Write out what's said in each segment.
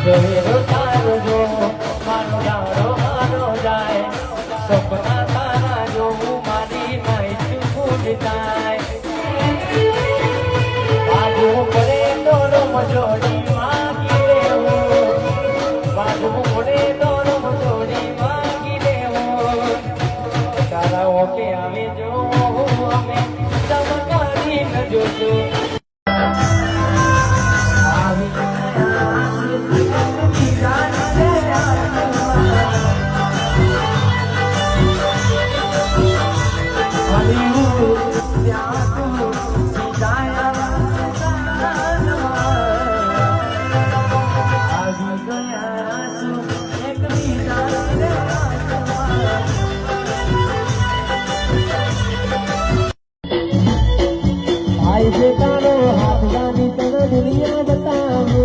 સવેરો તારો જો મારો દાડો મારો જાય સપના તારા જોવું મારી નાઈટ ફૂટ જાય બાજુ પડે દોડો મજોડી માગી લેવો બાજુ પડે દોડો મજોડી માગી લેવો તારા ઓકે આવે જો અમે ચમકારી ન જોજો दुनिया बताओ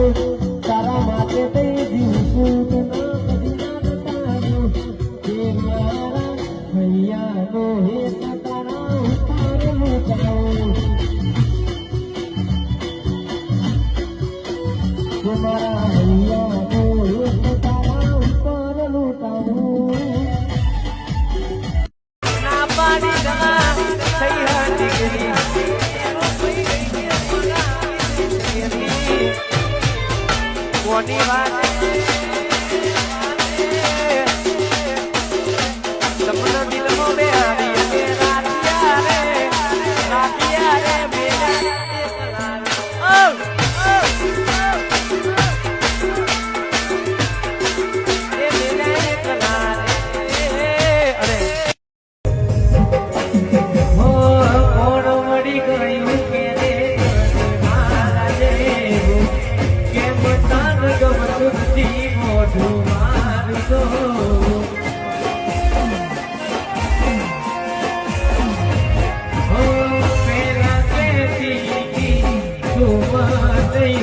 तारा माते ते जीवसूं तो ना कभी ना बताओ तेरा भैया नो हे तारा उतार लूटाओ तुम्हारा भैया नो हे तारा उतार लूटाओ ना पानी दला सही हाथी गिरी कोनी बात सपना दिल में बेहारी रे रातिया रे मेरा ओ ए मेरा एकला रे अरे हो कोण मड़ी गई के रे मारा रे के बतान गमती मोढू मारतो हो पेला के ती तुम दई